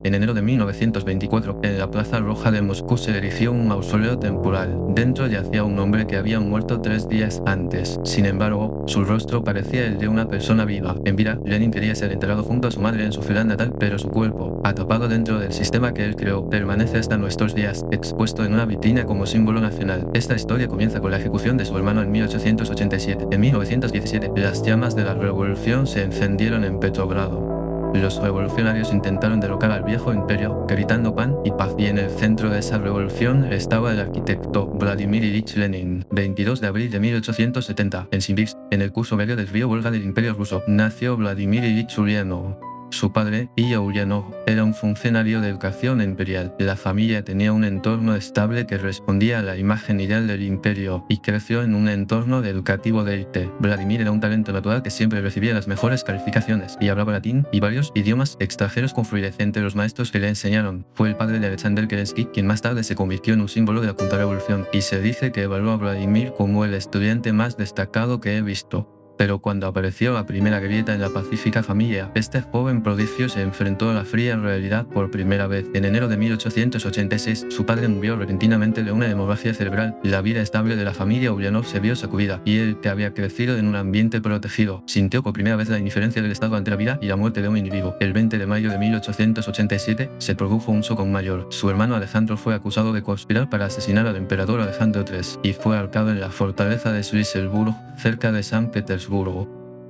En enero de 1924, en la Plaza Roja de Moscú se erigió un mausoleo temporal. Dentro yacía un hombre que había muerto 3 días antes. Sin embargo, su rostro parecía el de una persona viva. En vida, Lenin quería ser enterrado junto a su madre en su ciudad natal, pero su cuerpo, atrapado dentro del sistema que él creó, permanece hasta nuestros días, expuesto en una vitrina como símbolo nacional. Esta historia comienza con la ejecución de su hermano en 1887. En 1917, las llamas de la revolución se encendieron en Petrogrado. Los revolucionarios intentaron derrocar al viejo imperio, gritando pan y paz, y en el centro de esa revolución estaba el arquitecto Vladimir Ilich Lenin. 22 de abril de 1870, en Simbirsk, en el curso medio del río Volga del Imperio Ruso, nació Vladimir Ilich Ulyanov. Su padre, Ilya Ulyanov, era un funcionario de educación imperial. La familia tenía un entorno estable que respondía a la imagen ideal del imperio y creció en un entorno educativo de élite. Vladimir era un talento natural que siempre recibía las mejores calificaciones y hablaba latín y varios idiomas extranjeros con fluidez. Entre los maestros que le enseñaron fue el padre de Alexander Kerensky, quien más tarde se convirtió en un símbolo de la contrarrevolución, y se dice que evaluó a Vladimir como el estudiante más destacado que he visto. Pero cuando apareció la primera grieta en la pacífica familia, este joven prodigio se enfrentó a la fría realidad por primera vez. En enero de 1886, su padre murió repentinamente de una hemorragia cerebral. La vida estable de la familia Ulyanov se vio sacudida, y él, que había crecido en un ambiente protegido, sintió por primera vez la indiferencia del Estado ante la vida y la muerte de un individuo. El 20 de mayo de 1887 se produjo un shock mayor. Su hermano Alejandro fue acusado de conspirar para asesinar al emperador Alejandro III y fue ahorcado en la fortaleza de Shlisselburg, cerca de San Petersburgo.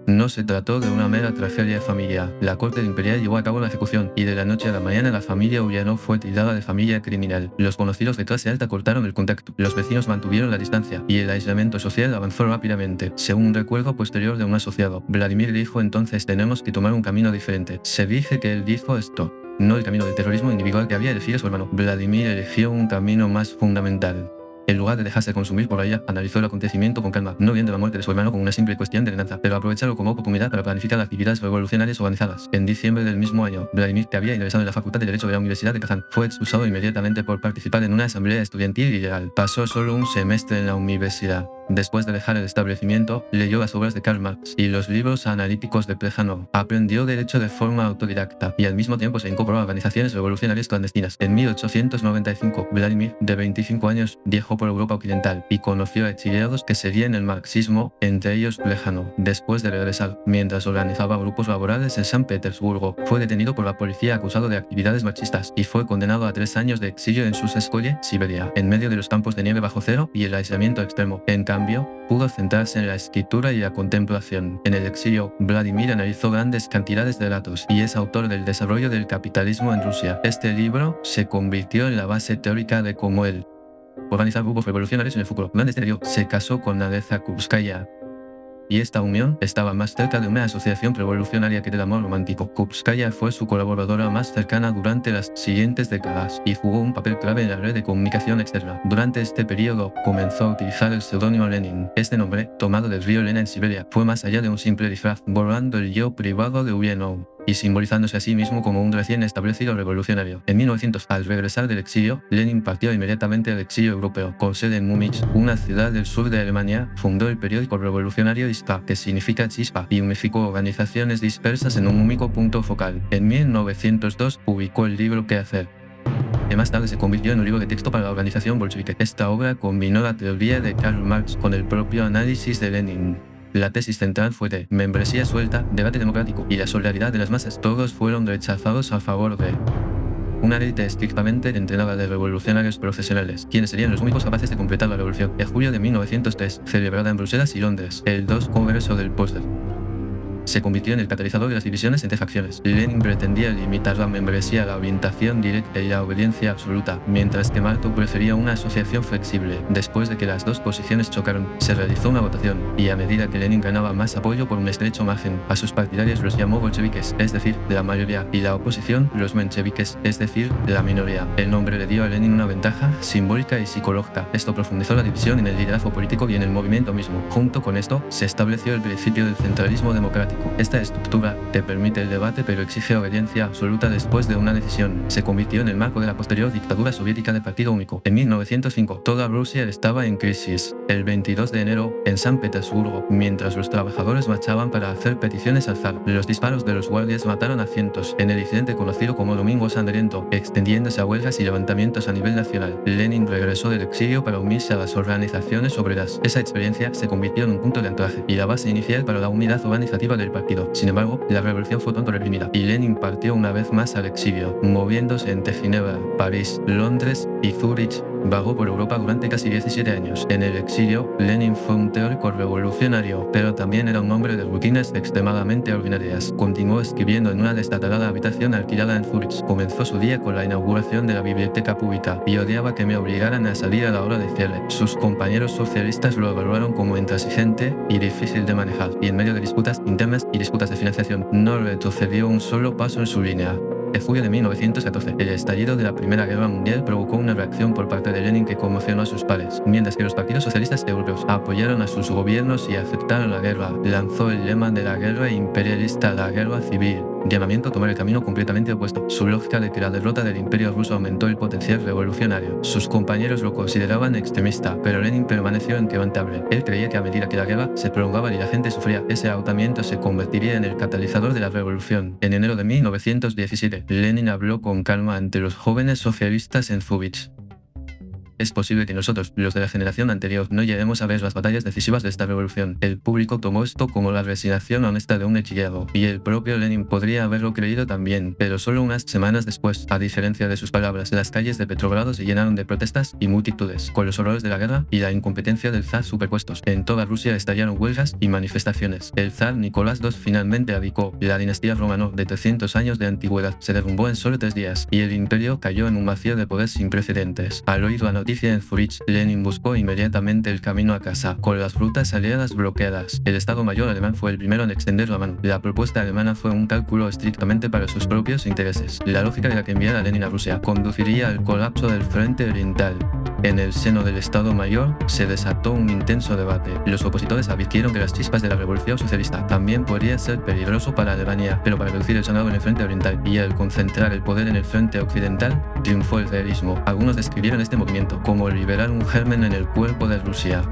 No se trató de una mera tragedia familiar. La corte imperial llevó a cabo la ejecución, y de la noche a la mañana la familia Ulyanov fue tildada de familia criminal. Los conocidos de clase alta cortaron el contacto, los vecinos mantuvieron la distancia, y el aislamiento social avanzó rápidamente. Según un recuerdo posterior de un asociado, Vladimir dijo entonces: tenemos que tomar un camino diferente. Se dice que él dijo esto: no el camino del terrorismo individual que había elegido su hermano. Vladimir eligió un camino más fundamental. En lugar de dejarse consumir por ella, analizó el acontecimiento con calma, no viendo la muerte de su hermano como una simple cuestión de venganza, pero aprovecharlo como oportunidad para planificar actividades revolucionarias organizadas. En diciembre del mismo año, Vladimir, que había ingresado en la Facultad de Derecho de la Universidad de Kazán, fue expulsado inmediatamente por participar en una asamblea estudiantil ilegal. Pasó solo un semestre en la universidad. Después de dejar el establecimiento, leyó las obras de Karl Marx y los libros analíticos de Plejánov. Aprendió derecho de forma autodidacta y al mismo tiempo se incorporó a organizaciones revolucionarias clandestinas. En 1895, Vladimir, de 25 años, viajó por Europa Occidental y conoció a exiliados que seguían el marxismo, entre ellos Plejánov. Después de regresar, mientras organizaba grupos laborales en San Petersburgo, fue detenido por la policía acusado de actividades marxistas y fue condenado a 3 años de exilio en Susetskoye, Siberia, en medio de los campos de nieve bajo cero y el aislamiento extremo. En cambio, pudo centrarse en la escritura y la contemplación. En el exilio, Vladimir analizó grandes cantidades de datos y es autor del desarrollo del capitalismo en Rusia. Este libro se convirtió en la base teórica de cómo él organizar grupos revolucionarios en el futuro. Durante este periodo, se casó con Nadezhda Krupskaya, y esta unión estaba más cerca de una asociación revolucionaria que del amor romántico. Krupskaya fue su colaboradora más cercana durante las siguientes décadas y jugó un papel clave en la red de comunicación externa. Durante este periodo comenzó a utilizar el seudónimo Lenin. Este nombre, tomado del río Lena en Siberia, fue más allá de un simple disfraz, borrando el yo privado de Ulyanov y simbolizándose a sí mismo como un recién establecido revolucionario. En 1900, al regresar del exilio, Lenin partió inmediatamente al exilio europeo. Con sede en Múnich, una ciudad del sur de Alemania, fundó el periódico revolucionario Ispa, que significa chispa, y unificó organizaciones dispersas en un único punto focal. En 1902, publicó el libro ¿Qué hacer?, que más tarde se convirtió en un libro de texto para la organización bolchevique. Esta obra combinó la teoría de Karl Marx con el propio análisis de Lenin. La tesis central fue de membresía suelta, debate democrático y la solidaridad de las masas. Todos fueron rechazados a favor de una élite estrictamente entrenada de revolucionarios profesionales, quienes serían los únicos capaces de completar la revolución. En julio de 1903, celebrada en Bruselas y Londres, el Congreso del Póster se convirtió en el catalizador de las divisiones entre facciones. Lenin pretendía limitar la membresía a la orientación directa y la obediencia absoluta, mientras que Marx prefería una asociación flexible. Después de que las dos posiciones chocaron, se realizó una votación, y a medida que Lenin ganaba más apoyo por un estrecho margen, a sus partidarios los llamó bolcheviques, es decir, la mayoría, y la oposición los mencheviques, es decir, la minoría. El nombre le dio a Lenin una ventaja simbólica y psicológica. Esto profundizó la división en el liderazgo político y en el movimiento mismo. Junto con esto, se estableció el principio del centralismo democrático. democrático. Esta estructura te permite el debate pero exige obediencia absoluta después de una decisión. Se convirtió en el marco de la posterior dictadura soviética de partido único. En 1905, toda Rusia estaba en crisis. El 22 de enero, en San Petersburgo, mientras los trabajadores marchaban para hacer peticiones al zar, los disparos de los guardias mataron a cientos, en el incidente conocido como Domingo Sangriento, extendiéndose a huelgas y levantamientos a nivel nacional. Lenin regresó del exilio para unirse a las organizaciones obreras. Esa experiencia se convirtió en un punto de anclaje y la base inicial para la unidad organizativa del partido. Sin embargo, la revolución fue pronto reprimida y Lenin partió una vez más al exilio, moviéndose entre Ginebra, París, Londres y Zúrich. Vagó por Europa durante casi 17 años. En el exilio, Lenin fue un teórico revolucionario, pero también era un hombre de rutinas extremadamente ordinarias. Continuó escribiendo en una destacada habitación alquilada en Zúrich. Comenzó su día con la inauguración de la biblioteca pública y odiaba que me obligaran a salir a la hora de cierre. Sus compañeros socialistas lo evaluaron como intransigente y difícil de manejar, y en medio de disputas internas y disputas de financiación, no retrocedió un solo paso en su línea. En julio de 1914, el estallido de la Primera Guerra Mundial provocó una reacción por parte de Lenin que conmocionó a sus pares. Mientras que los partidos socialistas europeos apoyaron a sus gobiernos y aceptaron la guerra, lanzó el lema de la guerra imperialista, la guerra civil, llamamiento a tomar el camino completamente opuesto. Su lógica de que la derrota del Imperio ruso aumentó el potencial revolucionario. Sus compañeros lo consideraban extremista, pero Lenin permaneció inquebrantable. Él creía que a medida que la guerra se prolongaba y la gente sufría, ese agotamiento se convertiría en el catalizador de la revolución. En enero de 1917, Lenin habló con calma ante los jóvenes socialistas en Zúrich. Es posible que nosotros, los de la generación anterior, no lleguemos a ver las batallas decisivas de esta revolución. El público tomó esto como la resignación honesta de un exiliado, y el propio Lenin podría haberlo creído también, pero solo unas semanas después, a diferencia de sus palabras, las calles de Petrogrado se llenaron de protestas y multitudes, con los horrores de la guerra y la incompetencia del zar superpuestos. En toda Rusia estallaron huelgas y manifestaciones. El zar Nicolás II finalmente abdicó. La dinastía Romanov, de 300 años de antigüedad, se derrumbó en solo 3 días, y el imperio cayó en un vacío de poder sin precedentes. Al oír la noticia en Zúrich, Lenin buscó inmediatamente el camino a casa, con las rutas aliadas bloqueadas. El Estado Mayor alemán fue el primero en extender la mano. La propuesta alemana fue un cálculo estrictamente para sus propios intereses. La lógica de la que enviara a Lenin a Rusia conduciría al colapso del frente oriental. En el seno del Estado Mayor se desató un intenso debate. Los opositores advirtieron que las chispas de la revolución socialista también podría ser peligroso para Alemania, pero para reducir el sangrado en el frente oriental y al concentrar el poder en el frente occidental, triunfó el realismo. Algunos describieron este movimiento como liberar un germen en el cuerpo de Rusia.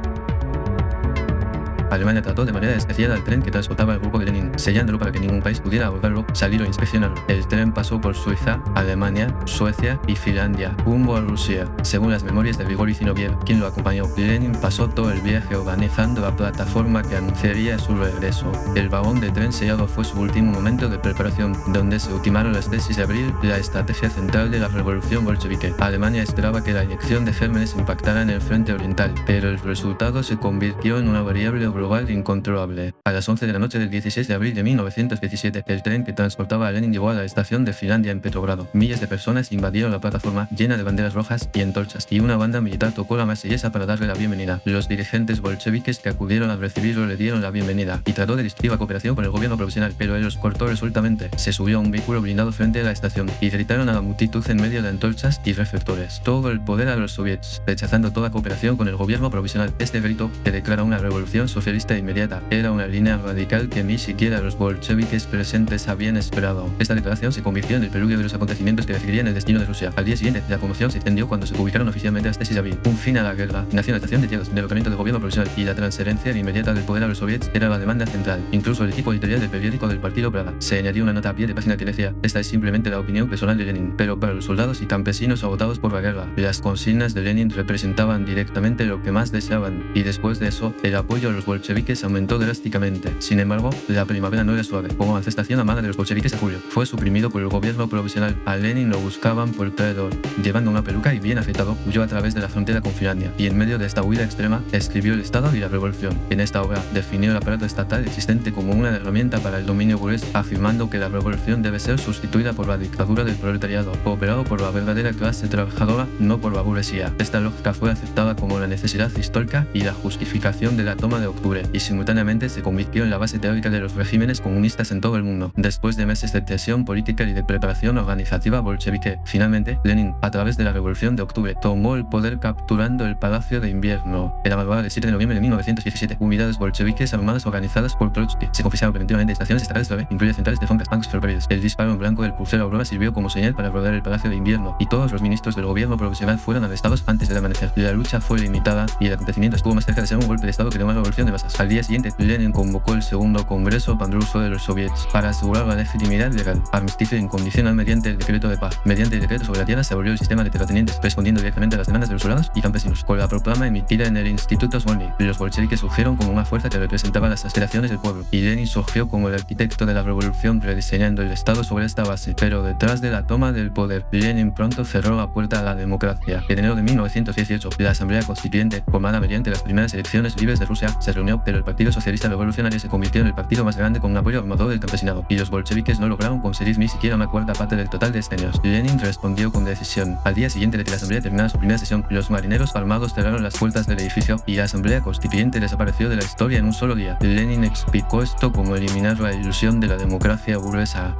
Alemania trató de manera especial al tren que transportaba el grupo de Lenin, sellándolo para que ningún país pudiera abordarlo, salir o inspeccionarlo. El tren pasó por Suiza, Alemania, Suecia y Finlandia, rumbo a Rusia. Según las memorias de Grigori Zinoviev, quien lo acompañó, Lenin pasó todo el viaje organizando la plataforma que anunciaría su regreso. El vagón de tren sellado fue su último momento de preparación, donde se ultimaron las tesis de abril, la estrategia central de la revolución bolchevique. Alemania esperaba que la inyección de gérmenes impactara en el frente oriental, pero el resultado se convirtió en una variable global incontrolable. A las 11 de la noche del 16 de abril de 1917, el tren que transportaba a Lenin llegó a la estación de Finlandia en Petrogrado. Miles de personas invadieron la plataforma llena de banderas rojas y antorchas, y una banda militar tocó la marsellesa para darle la bienvenida. Los dirigentes bolcheviques que acudieron a recibirlo le dieron la bienvenida y trató de discutir la cooperación con el gobierno provisional, pero él los cortó resueltamente. Se subió a un vehículo blindado frente a la estación y gritaron a la multitud en medio de antorchas y reflectores: todo el poder a los soviets, rechazando toda cooperación con el gobierno provisional. Este grito, que declara una revolución socialista inmediata, era una línea radical que ni siquiera los bolcheviques presentes habían esperado. Esta declaración se convirtió en el preludio de los acontecimientos que decidirían el destino de Rusia. Al día siguiente, la conmoción se extendió cuando se publicaron oficialmente las tesis de abril. Un fin a la guerra, nacionalización de tierras, derrocamiento del gobierno provisional y la transferencia inmediata del poder a los soviets era la demanda central. Incluso el equipo editorial del periódico del Partido Prada se añadió una nota a pie de página que decía: esta es simplemente la opinión personal de Lenin, pero para los soldados y campesinos agotados por la guerra, las consignas de Lenin representaban directamente lo que más deseaban, y después de eso, el apoyo a los bolcheviques aumentó drásticamente. Sin embargo, la primavera no era suave. Como manifestación amada de los bolcheviques a julio, fue suprimido por el gobierno provisional. A Lenin lo buscaban por traidor. Llevando una peluca y bien afeitado, huyó a través de la frontera con Finlandia, y en medio de esta huida extrema, escribió El Estado y la Revolución. En esta obra, definió el aparato estatal existente como una herramienta para el dominio burgués, afirmando que la revolución debe ser sustituida por la dictadura del proletariado, operado por la verdadera clase trabajadora, no por la burguesía. Esta lógica fue aceptada como la necesidad histórica y la justificación de la toma de octubre. octubre y simultáneamente se convirtió en la base teórica de los regímenes comunistas en todo el mundo. Después de meses de tensión política y de preparación organizativa bolchevique, finalmente Lenin, a través de la Revolución de Octubre, tomó el poder capturando el Palacio de Invierno. En la madrugada del 7 de noviembre de 1917, unidades bolcheviques armadas organizadas por Trotsky se confiscaron preventivamente estaciones estatales clave, incluidas centrales de fábricas, bancos y ferrocarriles. El disparo en blanco del crucero Aurora sirvió como señal para rodear el Palacio de Invierno y todos los ministros del gobierno provisional fueron arrestados antes del amanecer. La lucha fue limitada y el acontecimiento estuvo más cerca de ser un golpe de estado que de una revolución de masas. Al día siguiente, Lenin convocó el segundo Congreso Panruso de los Soviets para asegurar la legitimidad legal, armisticio incondicional mediante el decreto de paz. Mediante el decreto sobre la tierra se abolió el sistema de terratenientes, respondiendo directamente a las demandas de los soldados y campesinos. Con la proclama emitida en el Instituto Smolny, los bolcheviques surgieron como una fuerza que representaba las aspiraciones del pueblo, y Lenin surgió como el arquitecto de la revolución rediseñando el Estado sobre esta base. Pero detrás de la toma del poder, Lenin pronto cerró la puerta a la democracia. En enero de 1918, la Asamblea Constituyente, formada mediante las primeras elecciones libres de Rusia, se reunió, pero el Partido Socialista Revolucionario se convirtió en el partido más grande con un apoyo abrumador del campesinado, y los bolcheviques no lograron conseguir ni siquiera una cuarta parte del total de escaños. Lenin respondió con decisión. Al día siguiente de que la Asamblea terminara su primera sesión, los marineros armados cerraron las puertas del edificio y la Asamblea Constituyente desapareció de la historia en un solo día. Lenin explicó esto como eliminar la ilusión de la democracia burguesa.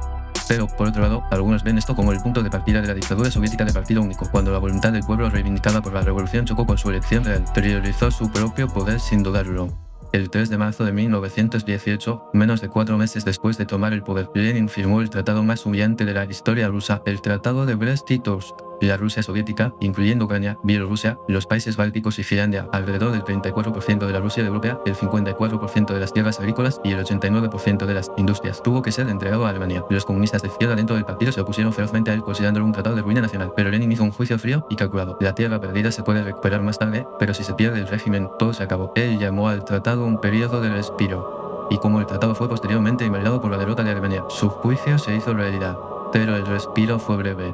Pero, por otro lado, algunos ven esto como el punto de partida de la dictadura soviética de partido único, cuando la voluntad del pueblo reivindicada por la revolución chocó con su elección real. Priorizó su propio poder sin dudarlo. El 3 de marzo de 1918, menos de 4 meses después de tomar el poder, Lenin firmó el tratado más humillante de la historia rusa, el Tratado de Brest-Litovsk. La Rusia soviética, incluyendo Ucrania, Bielorrusia, los países bálticos y Finlandia, alrededor del 34% de la Rusia europea, el 54% de las tierras agrícolas y el 89% de las industrias, tuvo que ser entregado a Alemania. Los comunistas de izquierda dentro del partido se opusieron ferozmente a él, considerándolo un tratado de ruina nacional, pero Lenin hizo un juicio frío y calculado. La tierra perdida se puede recuperar más tarde, pero si se pierde el régimen, todo se acabó. Él llamó al tratado un periodo de respiro. Y como el tratado fue posteriormente invalidado por la derrota de Alemania, su juicio se hizo realidad, pero el respiro fue breve.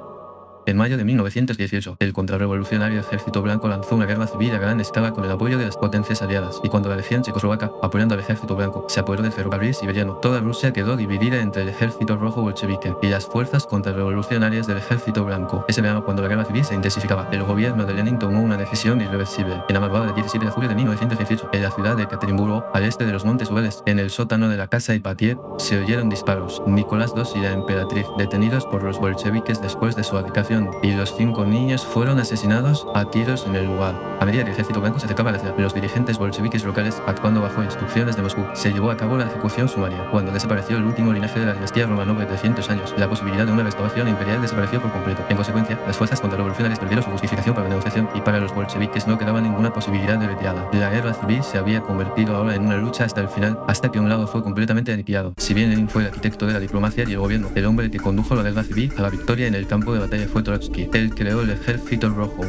En mayo de 1918, el contrarrevolucionario Ejército Blanco lanzó una guerra civil a gran escala con el apoyo de las potencias aliadas, y cuando la legión checoslovaca, apoyando al Ejército Blanco, se apoderó del ferrocarril siberiano, toda Rusia quedó dividida entre el Ejército Rojo bolchevique y las fuerzas contrarrevolucionarias del Ejército Blanco. Ese verano, cuando la guerra civil se intensificaba, el gobierno de Lenin tomó una decisión irreversible. En la madrugada del 17 de julio de 1918, en la ciudad de Ekaterimburgo, al este de los Montes Urales, en el sótano de la casa Ipatiev, se oyeron disparos. Nicolás II y la emperatriz, detenidos por los bolcheviques después de su abdicación, y los 5 niños fueron asesinados a tiros en el lugar. A medida que el Ejército Blanco se acercaba a la ciudad, los dirigentes bolcheviques locales, actuando bajo instrucciones de Moscú, se llevó a cabo la ejecución sumaria. Cuando desapareció el último linaje de la dinastía Romanov de 300 años, la posibilidad de una restauración imperial desapareció por completo. En consecuencia, las fuerzas contrarrevolucionarias perdieron su justificación para la negociación y para los bolcheviques no quedaba ninguna posibilidad de retirada. La guerra civil se había convertido ahora en una lucha hasta el final, hasta que un lado fue completamente aniquilado. Si bien Lenin fue el arquitecto de la diplomacia y el gobierno, el hombre que condujo la guerra civil a la victoria en el campo de batalla fue Trotsky. Él creó el Ejército Rojo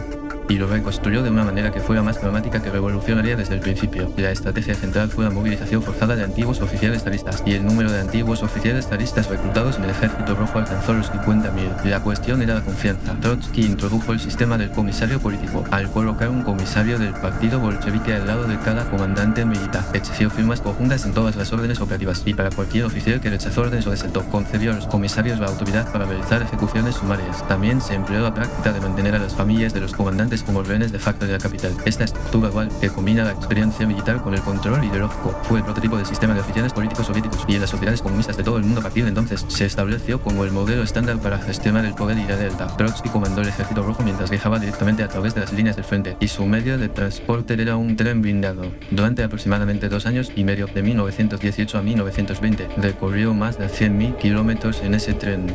y lo reconstruyó de una manera que fuera más dramática que revolucionaria desde el principio. La estrategia central fue la movilización forzada de antiguos oficiales zaristas, y el número de antiguos oficiales zaristas reclutados en el Ejército Rojo alcanzó los 50.000. La cuestión era la confianza. Trotsky introdujo el sistema del comisario político, al colocar un comisario del partido bolchevique al lado de cada comandante militar. Exigió firmas conjuntas en todas las órdenes operativas, y para cualquier oficial que rechazó órdenes o desertó, concedió a los comisarios la autoridad para realizar ejecuciones sumarias. También se empleó la práctica de mantener a las familias de los comandantes como rehenes de facto de la capital. Esta estructura dual, que combina la experiencia militar con el control ideológico, fue el prototipo del sistema de oficiales políticos soviéticos, y en las sociedades comunistas de todo el mundo a partir de entonces se estableció como el modelo estándar para gestionar el poder y la lealtad. Trotsky comandó el Ejército Rojo mientras viajaba directamente a través de las líneas del frente, y su medio de transporte era un tren blindado. Durante aproximadamente 2 años y medio, de 1918 a 1920, recorrió más de 100.000 kilómetros en ese tren,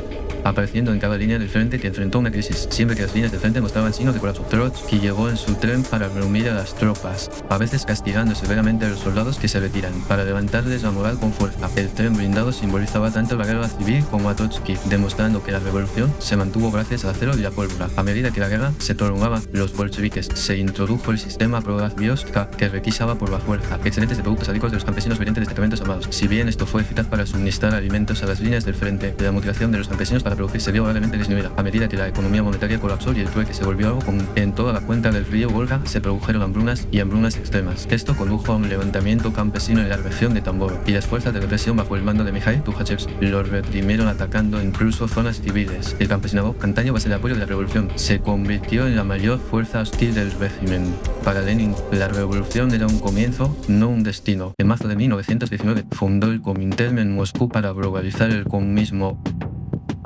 apareciendo en cada línea del frente que enfrentó una crisis, siempre que las líneas del frente mostraban signos de colapso. Trotsky llegó en su tren para reunir a las tropas, a veces castigando severamente a los soldados que se retiran, para levantarles la moral con fuerza. El tren blindado simbolizaba tanto la guerra civil como a Trotsky, demostrando que la revolución se mantuvo gracias al acero y la pólvora. A medida que la guerra se prolongaba, los bolcheviques se introdujo el sistema Prorazviostka, que requisaba por la fuerza excedentes de productos agrícolas de los campesinos mediante destacamentos armados. Si bien esto fue eficaz para suministrar alimentos a las líneas del frente, la motivación de los campesinos para producir se vio gravemente disminuida a medida que la economía monetaria colapsó y el trueque se volvió algo común en todo toda la cuenca del río Volga se produjeron hambrunas y hambrunas extremas. Esto condujo a un levantamiento campesino en la región de Tambov, y las fuerzas de represión bajo el mando de Mikhail Tukhachevsky los reprimieron atacando incluso zonas civiles. El campesinado, antaño base de apoyo de la revolución, se convirtió en la mayor fuerza hostil del régimen. Para Lenin, la revolución era un comienzo, no un destino. En marzo de 1919 fundó el Komintern en Moscú para globalizar el comunismo,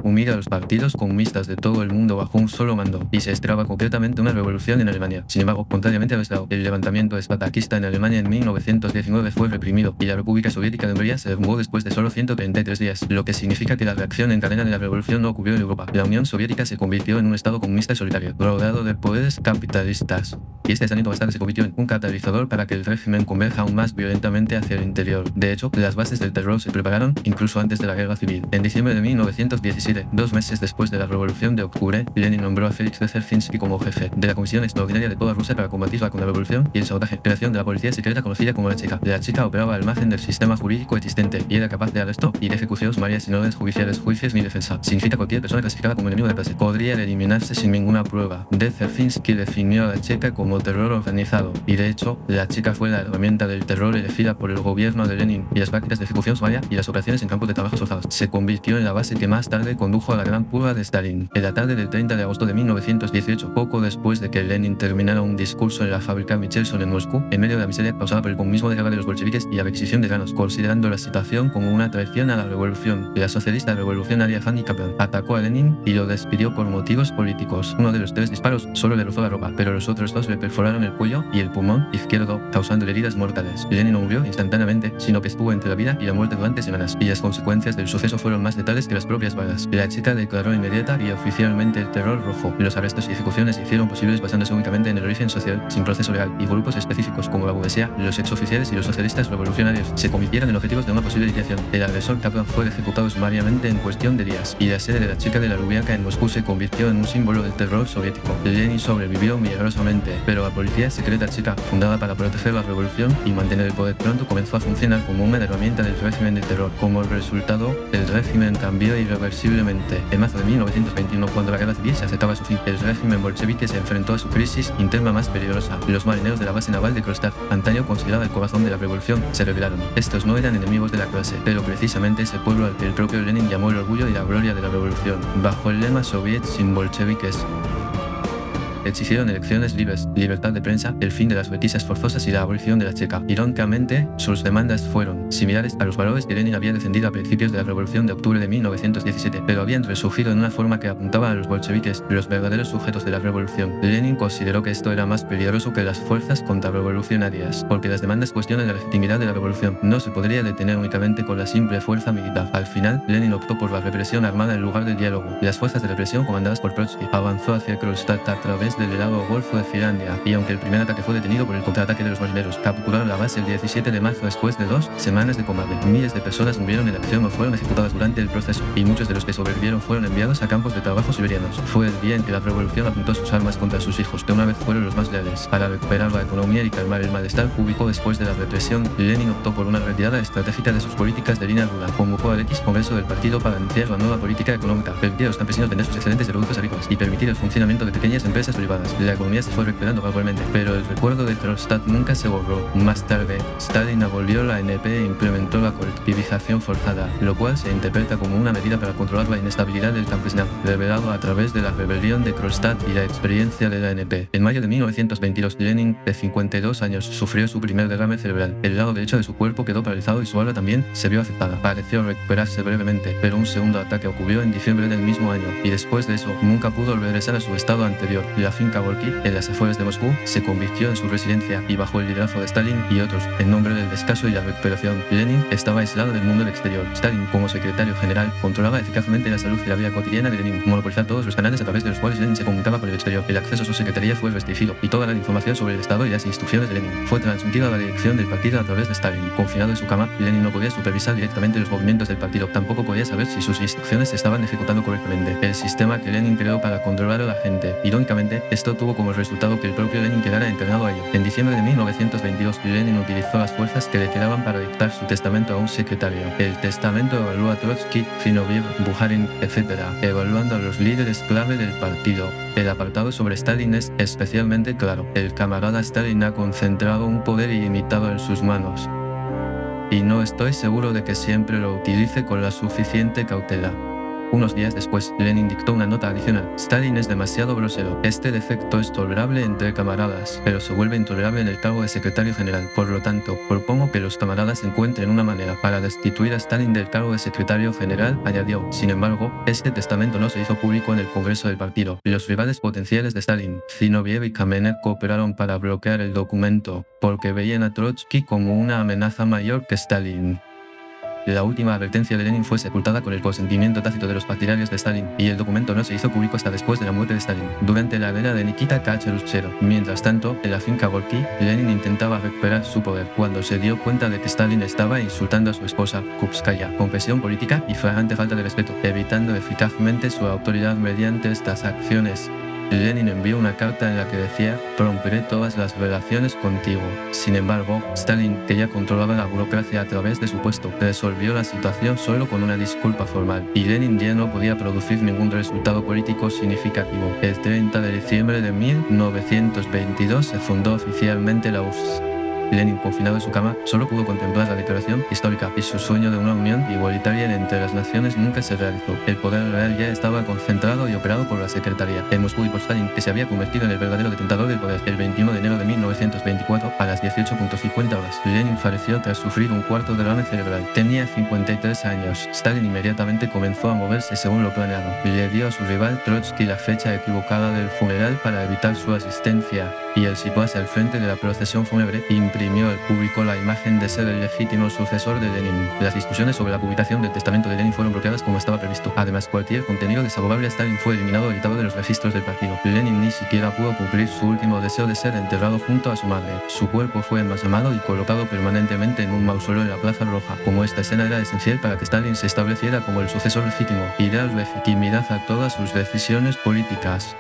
unir a los partidos comunistas de todo el mundo bajo un solo mando, y se esperaba concretamente una revolución en Alemania. Sin embargo, contrariamente a Roosevelt, el levantamiento espartaquista en Alemania en 1919 fue reprimido, y la República Soviética de Hungría se derrumbó después de solo 133 días, lo que significa que la reacción en cadena de la revolución no ocurrió en Europa. La Unión Soviética se convirtió en un estado comunista y solitario, rodeado de poderes capitalistas. Y este estalamiento más tarde se convirtió en un catalizador para que el régimen converja aún más violentamente hacia el interior. De hecho, las bases del terror se prepararon incluso antes de la guerra civil. En diciembre de 1917, 2 meses después de la Revolución de Octubre, Lenin nombró a Félix Dzerzhinsky como jefe de la Comisión Extraordinaria de toda Rusia para combatir la contrarrevolución y el sabotaje, creación de la policía secreta conocida como la Cheka. La Cheka operaba al margen del sistema jurídico existente y era capaz de arresto y de ejecución sumaria sin órdenes judiciales, juicios ni defensa. Significa cualquier persona clasificada como enemigo de la clase. Podría eliminarse sin ninguna prueba. Dzerzhinsky definió a la Cheka como terror organizado, y de hecho, la Cheka fue la herramienta del terror elegida por el gobierno de Lenin, y las prácticas de ejecución sumaria y las operaciones en campos de trabajo forzados se convirtió en la base que más tarde condujo a la gran purga de Stalin. En la tarde del 30 de agosto de 1918, poco después de que Lenin terminara un discurso en la fábrica Michelson en Moscú, en medio de la miseria causada por el comunismo de guerra de los bolcheviques y la requisición de granos, considerando la situación como una traición a la revolución, la socialista revolucionaria Fanny Kaplan atacó a Lenin y lo despidió por motivos políticos. Uno de los 3 disparos solo le rozó la ropa, pero los otros 2 le perforaron el cuello y el pulmón izquierdo, causando heridas mortales. Lenin no murió instantáneamente, sino que estuvo entre la vida y la muerte durante semanas, y las consecuencias del suceso fueron más letales que las propias balas. La Cheka declaró inmediata y oficialmente el terror rojo. Los arrestos y ejecuciones se hicieron posibles basándose únicamente en el origen social, sin proceso legal, y grupos específicos como la burguesía, los exoficiales y los socialistas revolucionarios se convirtieron en objetivos de una posible liquidación. El agresor Kaplan fue ejecutado sumariamente en cuestión de días, y la sede de la Cheka de la Lubyanka en Moscú se convirtió en un símbolo del terror soviético. Lenin sobrevivió milagrosamente, pero la policía secreta Cheka, fundada para proteger la revolución y mantener el poder, pronto comenzó a funcionar como una herramienta del régimen del terror. Como resultado, el régimen cambió irreversiblemente. En marzo de 1921, cuando la guerra civil se acercaba a su fin, el régimen bolchevique se enfrentó a su crisis interna más peligrosa. Los marineros de la base naval de Kronstadt, antaño considerada el corazón de la revolución, se rebelaron. Estos no eran enemigos de la clase, pero precisamente ese pueblo al que el propio Lenin llamó el orgullo y la gloria de la revolución. Bajo el lema Soviet sin bolcheviques, exigieron elecciones libres, libertad de prensa, el fin de las requisas forzosas y la abolición de la Cheka. Irónicamente, sus demandas fueron similares a los valores que Lenin había defendido a principios de la Revolución de Octubre de 1917, pero habían resurgido en una forma que apuntaba a los bolcheviques, los verdaderos sujetos de la revolución. Lenin consideró que esto era más peligroso que las fuerzas contrarrevolucionarias, porque las demandas cuestionan la legitimidad de la revolución. No se podría detener únicamente con la simple fuerza militar. Al final, Lenin optó por la represión armada en lugar del diálogo. Las fuerzas de represión comandadas por Trotsky avanzó hacia Kronstadt a través del helado Golfo de Finlandia, y aunque el primer ataque fue detenido por el contraataque de los marineros, capturaron la base el 17 de marzo después de 2 semanas de combate. Miles de personas murieron en la acción o fueron ejecutadas durante el proceso, y muchos de los que sobrevivieron fueron enviados a campos de trabajo siberianos. Fue el día en que la revolución apuntó sus armas contra sus hijos, que una vez fueron los más leales. Para recuperar la economía y calmar el malestar público después de la represión, Lenin optó por una retirada estratégica de sus políticas de línea dura. Convocó al X Congreso del partido para anunciar la nueva política económica, permitir a los campesinos vender sus excedentes de productos agrícolas y permitir el funcionamiento de pequeñas empresas privadas. La economía se fue recuperando gradualmente, pero el recuerdo de Kronstadt nunca se borró. Más tarde, Stalin abolió la ANP e implementó la colectivización forzada, lo cual se interpreta como una medida para controlar la inestabilidad del campesinado, revelado a través de la rebelión de Kronstadt y la experiencia de la ANP. En mayo de 1922, Lenin, de 52 años, sufrió su primer derrame cerebral. El lado derecho de su cuerpo quedó paralizado y su alma también se vio afectada. Pareció recuperarse brevemente, pero un segundo ataque ocurrió en diciembre del mismo año, y después de eso, nunca pudo regresar a su estado anterior. La finca Gorky, en las afueras de Moscú, se convirtió en su residencia, y bajo el liderazgo de Stalin y otros, en nombre del descanso y la recuperación, Lenin estaba aislado del mundo exterior. Stalin, como secretario general, controlaba eficazmente la salud y la vida cotidiana de Lenin, monopolizar todos los canales a través de los cuales Lenin se comunicaba con el exterior. El acceso a su secretaría fue restringido, y toda la información sobre el Estado y las instrucciones de Lenin fue transmitida a la dirección del partido a través de Stalin. Confinado en su cama, Lenin no podía supervisar directamente los movimientos del partido, tampoco podía saber si sus instrucciones se estaban ejecutando correctamente. El sistema que Lenin creó para controlar a la gente, irónicamente, Esto tuvo como resultado que el propio Lenin quedara entregado a ello. En diciembre de 1922, Lenin utilizó las fuerzas que le quedaban para dictar su testamento a un secretario. El testamento evaluó a Trotsky, Zinoviev, Bukharin, etc., evaluando a los líderes clave del partido. El apartado sobre Stalin es especialmente claro. El camarada Stalin ha concentrado un poder ilimitado en sus manos. Y no estoy seguro de que siempre lo utilice con la suficiente cautela. Unos días después, Lenin dictó una nota adicional. Stalin es demasiado grosero. Este defecto es tolerable entre camaradas, pero se vuelve intolerable en el cargo de secretario general. Por lo tanto, propongo que los camaradas encuentren una manera para destituir a Stalin del cargo de secretario general, añadió. Sin embargo, este testamento no se hizo público en el Congreso del partido. Los rivales potenciales de Stalin, Zinoviev y Kamenev, cooperaron para bloquear el documento, porque veían a Trotsky como una amenaza mayor que Stalin. La última advertencia de Lenin fue sepultada con el consentimiento tácito de los partidarios de Stalin, y el documento no se hizo público hasta después de la muerte de Stalin, durante la era de Nikita Khrushchev. Mientras tanto, en la finca Gorky, Lenin intentaba recuperar su poder cuando se dio cuenta de que Stalin estaba insultando a su esposa, Krupskaya, con presión política y flagrante falta de respeto, evitando eficazmente su autoridad mediante estas acciones. Lenin envió una carta en la que decía: romperé todas las relaciones contigo. Sin embargo, Stalin, que ya controlaba la burocracia a través de su puesto, resolvió la situación solo con una disculpa formal, y Lenin ya no podía producir ningún resultado político significativo. El 30 de diciembre de 1922 se fundó oficialmente la URSS. Lenin, confinado en su cama, solo pudo contemplar la declaración histórica, y su sueño de una unión igualitaria entre las naciones nunca se realizó. El poder real ya estaba concentrado y operado por la Secretaría en Moscú y por Stalin, que se había convertido en el verdadero detentador del poder. El 21 de enero de 1924, a las 18:50 horas, Lenin falleció tras sufrir un cuarto derrame cerebral. Tenía 53 años. Stalin inmediatamente comenzó a moverse según lo planeado. Le dio a su rival Trotsky la fecha equivocada del funeral para evitar su asistencia, y al situarse al frente de la procesión fúnebre, imprimió al público la imagen de ser el legítimo sucesor de Lenin. Las discusiones sobre la publicación del testamento de Lenin fueron bloqueadas como estaba previsto. Además, cualquier contenido desfavorable a Stalin fue eliminado o editado de los registros del partido. Lenin ni siquiera pudo cumplir su último deseo de ser enterrado junto a su madre. Su cuerpo fue embalsamado y colocado permanentemente en un mausoleo en la Plaza Roja. Como esta escena era esencial para que Stalin se estableciera como el sucesor legítimo y dar legitimidad a todas sus decisiones políticas.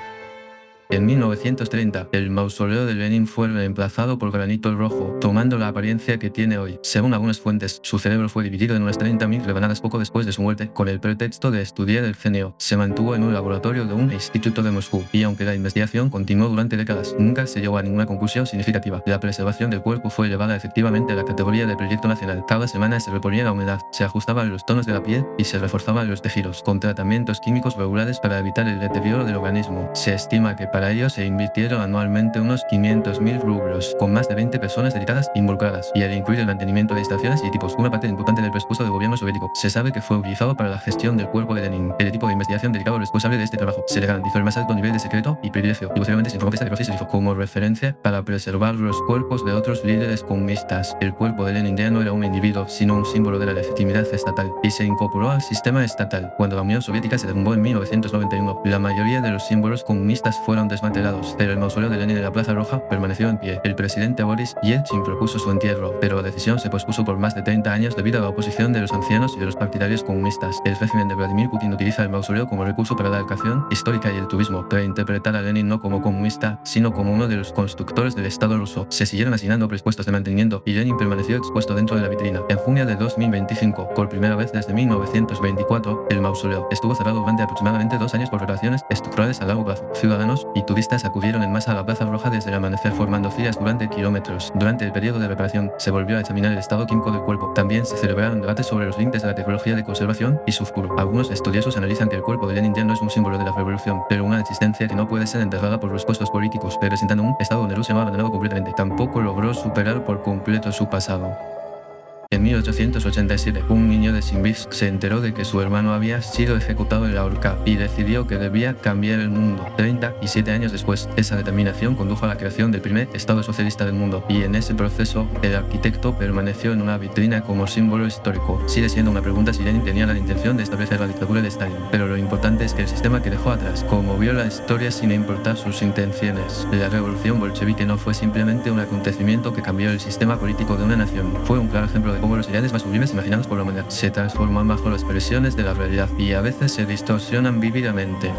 En 1930, el mausoleo de Lenin fue reemplazado por granito rojo, tomando la apariencia que tiene hoy. Según algunas fuentes, su cerebro fue dividido en unas 30.000 rebanadas poco después de su muerte, con el pretexto de estudiar el CNO. Se mantuvo en un laboratorio de un instituto de Moscú, y aunque la investigación continuó durante décadas, nunca se llegó a ninguna conclusión significativa. La preservación del cuerpo fue elevada efectivamente a la categoría de proyecto nacional. Cada semana se reponía la humedad, se ajustaban los tonos de la piel y se reforzaban los tejidos, con tratamientos químicos regulares para evitar el deterioro del organismo. Se estima que para ello se invirtieron anualmente unos 500.000 rublos, con más de 20 personas dedicadas involucradas, y al incluir el mantenimiento de instalaciones y equipos, una parte importante del presupuesto del gobierno soviético, se sabe que fue utilizado para la gestión del cuerpo de Lenin. El equipo de investigación dedicado al responsable de este trabajo se le garantizó el más alto nivel de secreto y privilegio, y posteriormente se informó que esta necrosis se hizo como referencia para preservar los cuerpos de otros líderes comunistas. El cuerpo de Lenin ya no era un individuo, sino un símbolo de la legitimidad estatal, y se incorporó al sistema estatal. Cuando la Unión Soviética se derrumbó en 1991, la mayoría de los símbolos comunistas fueron desmantelados, pero el mausoleo de Lenin en la Plaza Roja permaneció en pie. El presidente Boris Yeltsin propuso su entierro, pero la decisión se pospuso por más de 30 años debido a la oposición de los ancianos y de los partidarios comunistas. El régimen de Vladimir Putin utiliza el mausoleo como recurso para la educación histórica y el turismo, para interpretar a Lenin no como comunista, sino como uno de los constructores del Estado ruso. Se siguieron asignando presupuestos de mantenimiento, y Lenin permaneció expuesto dentro de la vitrina. En junio de 2025, por primera vez desde 1924, el mausoleo estuvo cerrado durante aproximadamente 2 años por reparaciones estructurales a largo plazo. Ciudadanos y turistas acudieron en masa a la Plaza Roja desde el amanecer, formando filas durante kilómetros. Durante el periodo de reparación, se volvió a examinar el estado químico del cuerpo. También se celebraron debates sobre los límites de la tecnología de conservación y su futuro. Algunos estudiosos analizan que el cuerpo de Lenin ya no es un símbolo de la revolución, pero una existencia que no puede ser enterrada por los puestos políticos, representando un estado donde Rusia no ha abandonado completamente. Tampoco logró superar por completo su pasado. En 1887, un niño de Simbirsk se enteró de que su hermano había sido ejecutado en la horca y decidió que debía cambiar el mundo. 37 años después, esa determinación condujo a la creación del primer Estado socialista del mundo, y en ese proceso, el arquitecto permaneció en una vitrina como símbolo histórico. Sigue siendo una pregunta si Lenin tenía la intención de establecer la dictadura de Stalin, pero lo importante es que el sistema que dejó atrás conmovió la historia sin importar sus intenciones. La revolución bolchevique no fue simplemente un acontecimiento que cambió el sistema político de una nación, fue un claro ejemplo de cómo los ideales más sublimes imaginados por la humanidad se transforman bajo las presiones de la realidad y a veces se distorsionan vívidamente.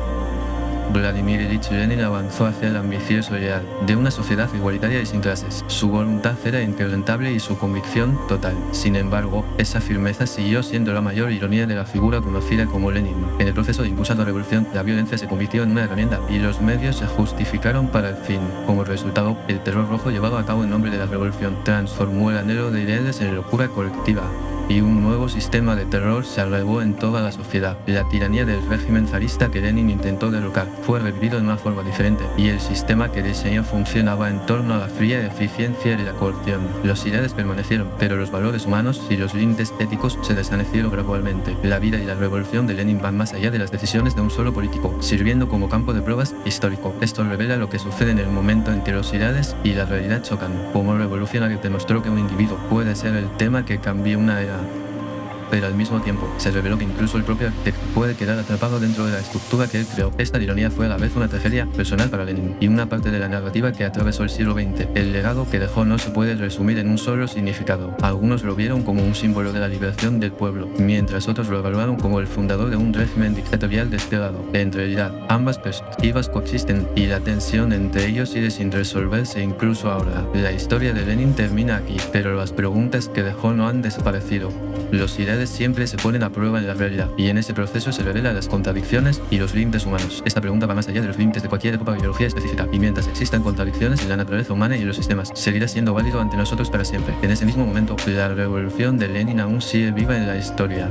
Vladimir Ilich Lenin avanzó hacia el ambicioso ideal de una sociedad igualitaria y sin clases. Su voluntad era inquebrantable y su convicción total. Sin embargo, esa firmeza siguió siendo la mayor ironía de la figura conocida como Lenin. En el proceso de impulsar la revolución, la violencia se convirtió en una herramienta y los medios se justificaron para el fin. Como resultado, el terror rojo llevado a cabo en nombre de la revolución transformó el anhelo de ideales en locura colectiva. Y un nuevo sistema de terror se arraigó en toda la sociedad. La tiranía del régimen zarista que Lenin intentó derrocar fue revivido en una forma diferente, y el sistema que diseñó funcionaba en torno a la fría eficiencia y la coerción. Los ideales permanecieron, pero los valores humanos y los límites éticos se desvanecieron gradualmente. La vida y la revolución de Lenin van más allá de las decisiones de un solo político, sirviendo como campo de pruebas histórico. Esto revela lo que sucede en el momento en que los ideales y la realidad chocan. Como revolucionario demostró que un individuo puede ser el tema que cambie una era. Pero al mismo tiempo, se reveló que incluso el propio arquitecto puede quedar atrapado dentro de la estructura que él creó. Esta ironía fue a la vez una tragedia personal para Lenin y una parte de la narrativa que atravesó el siglo XX. El legado que dejó no se puede resumir en un solo significado. Algunos lo vieron como un símbolo de la liberación del pueblo, mientras otros lo evaluaron como el fundador de un régimen dictatorial despiadado. En realidad, ambas perspectivas coexisten y la tensión entre ellos sigue sin resolverse incluso ahora. La historia de Lenin termina aquí, pero las preguntas que dejó no han desaparecido. Los ideales siempre se ponen a prueba en la realidad, y en ese proceso se revelan las contradicciones y los límites humanos. Esta pregunta va más allá de los límites de cualquier época o ideología específica, y mientras existan contradicciones en la naturaleza humana y en los sistemas, seguirá siendo válido ante nosotros para siempre. En ese mismo momento, la revolución de Lenin aún sigue viva en la historia.